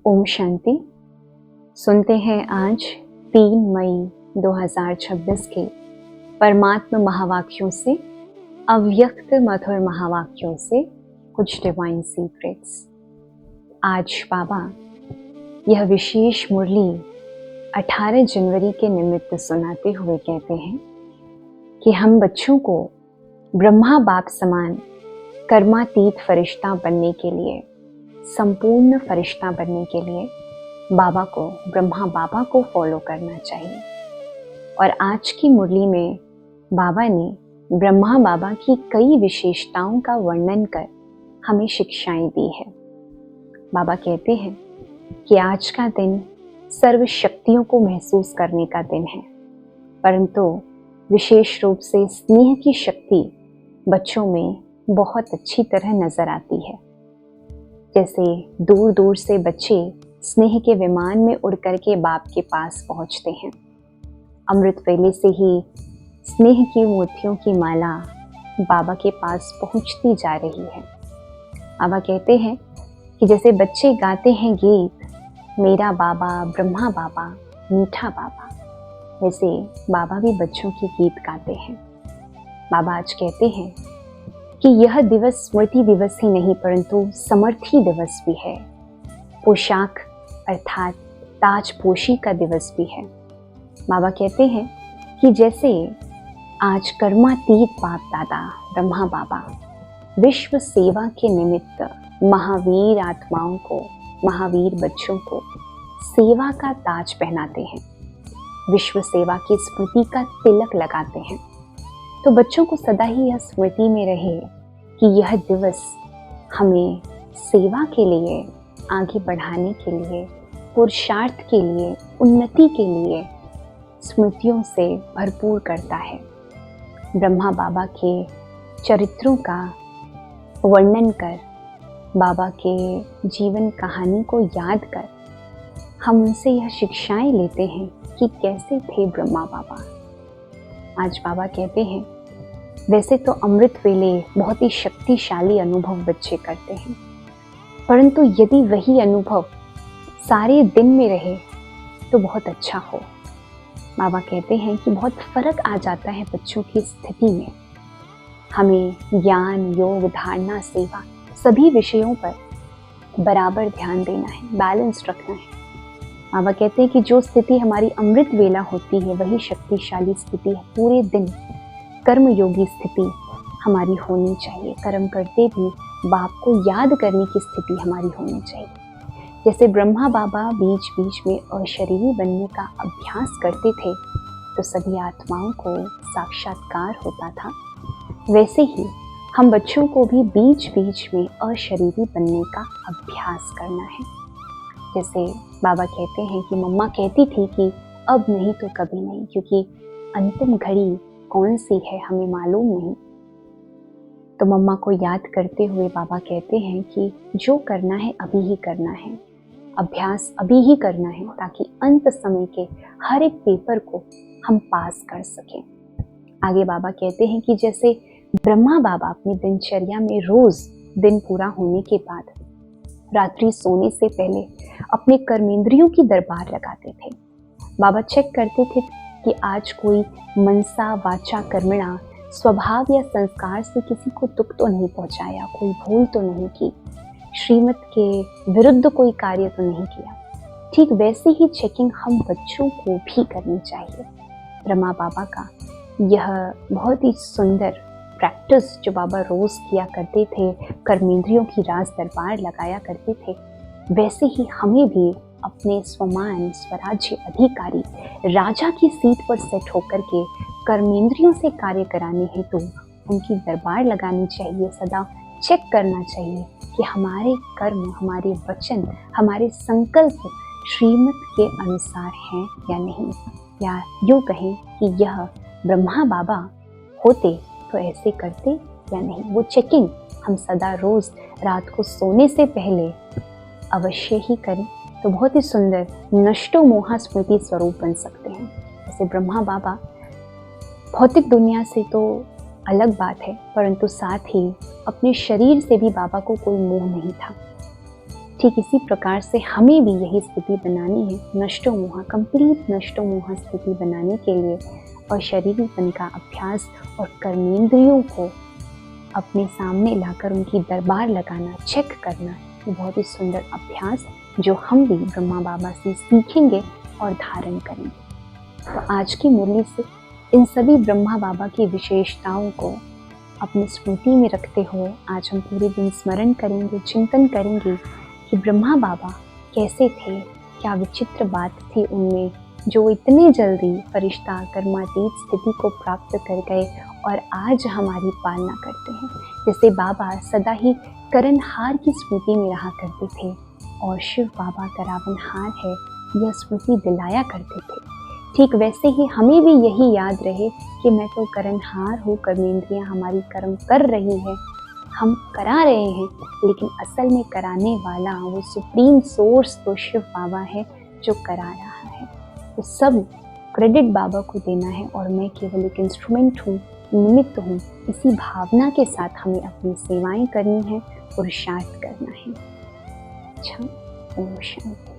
ओम शांति। सुनते हैं आज 3 मई 2026 के परमात्म महावाक्यों से, अव्यक्त मधुर महावाक्यों से कुछ डिवाइन सीक्रेट्स। आज बाबा यह विशेष मुरली 18 जनवरी के निमित्त सुनाते हुए कहते हैं कि हम बच्चों को ब्रह्मा बाप समान कर्मातीत फरिश्ता बनने के लिए, संपूर्ण फरिश्ता बनने के लिए बाबा को, ब्रह्मा बाबा को फॉलो करना चाहिए। और आज की मुरली में बाबा ने ब्रह्मा बाबा की कई विशेषताओं का वर्णन कर हमें शिक्षाएं दी है। बाबा कहते हैं कि आज का दिन सर्व शक्तियों को महसूस करने का दिन है, परंतु विशेष रूप से स्नेह की शक्ति बच्चों में बहुत अच्छी तरह नजर आती है। जैसे दूर दूर से बच्चे स्नेह के विमान में उड़ करके बाप के पास पहुंचते हैं। अमृत वेले से ही स्नेह की मोतियों की माला बाबा के पास पहुंचती जा रही है। बाबा कहते हैं कि जैसे बच्चे गाते हैं गीत, मेरा बाबा ब्रह्मा बाबा मीठा बाबा, वैसे बाबा भी बच्चों के गीत गाते हैं। बाबा आज कहते हैं कि यह दिवस स्मृति दिवस ही नहीं परंतु समर्थी दिवस भी है, पोशाक अर्थात ताजपोशी का दिवस भी है। बाबा कहते हैं कि जैसे आज कर्मातीत बाप दादा ब्रह्मा बाबा विश्व सेवा के निमित्त महावीर आत्माओं को, महावीर बच्चों को सेवा का ताज पहनाते हैं, विश्व सेवा की स्मृति का तिलक लगाते हैं, तो बच्चों को सदा ही यह स्मृति में रहे कि यह दिवस हमें सेवा के लिए, आगे बढ़ाने के लिए, पुरुषार्थ के लिए, उन्नति के लिए स्मृतियों से भरपूर करता है। ब्रह्मा बाबा के चरित्रों का वर्णन कर, बाबा के जीवन कहानी को याद कर हम उनसे यह शिक्षाएं लेते हैं कि कैसे थे ब्रह्मा बाबा। आज बाबा कहते हैं वैसे तो अमृत वेले बहुत ही शक्तिशाली अनुभव बच्चे करते हैं, परंतु यदि वही अनुभव सारे दिन में रहे तो बहुत अच्छा हो। बाबा कहते हैं कि बहुत फर्क आ जाता है बच्चों की स्थिति में। हमें ज्ञान, योग, धारणा, सेवा सभी विषयों पर बराबर ध्यान देना है, बैलेंस रखना है। बाबा कहते हैं कि जो स्थिति हमारी अमृत वेला होती है वही शक्तिशाली स्थिति है। पूरे दिन कर्म योगी स्थिति हमारी होनी चाहिए, कर्म करते भी बाप को याद करने की स्थिति हमारी होनी चाहिए। जैसे ब्रह्मा बाबा बीच बीच में अशरीरी बनने का अभ्यास करते थे तो सभी आत्माओं को साक्षात्कार होता था, वैसे ही हम बच्चों को भी बीच बीच में अशरीरी बनने का अभ्यास करना है। जैसे बाबा कहते हैं कि मम्मा कहती थी कि अब नहीं तो कभी नहीं, क्योंकि अंतिम घड़ी कौन सी है हमें मालूम नहीं। तो मम्मा को याद करते हुए बाबा कहते हैं कि जो करना है अभी ही करना है, अभ्यास अभी ही करना है, ताकि अंत समय के हर एक पेपर को हम पास कर सकें। आगे बाबा कहते हैं कि जैसे ब्रह्मा बाबा अपनी दिनचर्या में रोज दिन पूरा होने के बाद रात्रि सोने से पहले अपने कर्मेंद्रियों की दरबार लगाते थे। बाबा चेक करते थे कि आज कोई मनसा वाचा कर्मणा, स्वभाव या संस्कार से किसी को दुख तो नहीं पहुंचाया, कोई भूल तो नहीं की, श्रीमत के विरुद्ध कोई कार्य तो नहीं किया। ठीक वैसे ही चेकिंग हम बच्चों को भी करनी चाहिए। ब्रह्मा बाबा का यह बहुत ही सुंदर प्रैक्टिस जो बाबा रोज किया करते थे, कर्मेंद्रियों की राज दरबार लगाया करते थे, वैसे ही हमें भी अपने स्वमान, स्वराज्य, अधिकारी, राजा की सीट पर सेट होकर के कर्मेंद्रियों से कार्य कराने हेतु उनकी दरबार लगानी चाहिए। सदा चेक करना चाहिए कि हमारे कर्म, हमारे वचन, हमारे संकल्प श्रीमत के अनुसार हैं या नहीं, या यूँ कहें कि यह ब्रह्मा बाबा होते तो ऐसे करते या नहीं। वो चेकिंग हम सदा रोज रात को सोने से पहले अवश्य ही करें तो बहुत ही सुंदर नष्टो मोहा स्मृति स्वरूप बन सकते हैं। जैसे ब्रह्मा बाबा भौतिक दुनिया से तो अलग बात है, परंतु साथ ही अपने शरीर से भी बाबा को कोई मोह नहीं था। ठीक इसी प्रकार से हमें भी यही स्थिति बनानी है, नष्टो मोह, कंप्लीट नष्टो मोह स्थिति बनाने के लिए, और शरीरीपन का अभ्यास और कर्मेंद्रियों को अपने सामने लाकर उनकी दरबार लगाना, चेक करना, ये बहुत ही सुंदर अभ्यास जो हम भी ब्रह्मा बाबा से सीखेंगे और धारण करेंगे। तो आज की मुरली से इन सभी ब्रह्मा बाबा की विशेषताओं को अपनी स्मृति में रखते हुए आज हम पूरे दिन स्मरण करेंगे, चिंतन करेंगे कि ब्रह्मा बाबा कैसे थे, क्या विचित्र बात थी उनमें जो इतने जल्दी फरिश्ता कर्मातीत स्थिति को प्राप्त कर गए और आज हमारी पालना करते हैं। जैसे बाबा सदा ही करनहार की स्मृति में रहा करते थे और शिव बाबा करावनहार है यह स्मृति दिलाया करते थे। ठीक वैसे ही हमें भी यही याद रहे कि मैं तो करनहार हूँ, कर्मेंद्रियाँ हमारी कर्म कर रही है, हम करा रहे हैं, लेकिन असल में कराने वाला वो सुप्रीम सोर्स तो शिव बाबा है जो करा रहा है। तो सब क्रेडिट बाबा को देना है और मैं केवल एक इंस्ट्रूमेंट हूँ, निमित्त हूँ। इसी भावना के साथ हमें अपनी सेवाएं करनी है, पुरुषार्थ करना है। अच्छा, ओम शांति।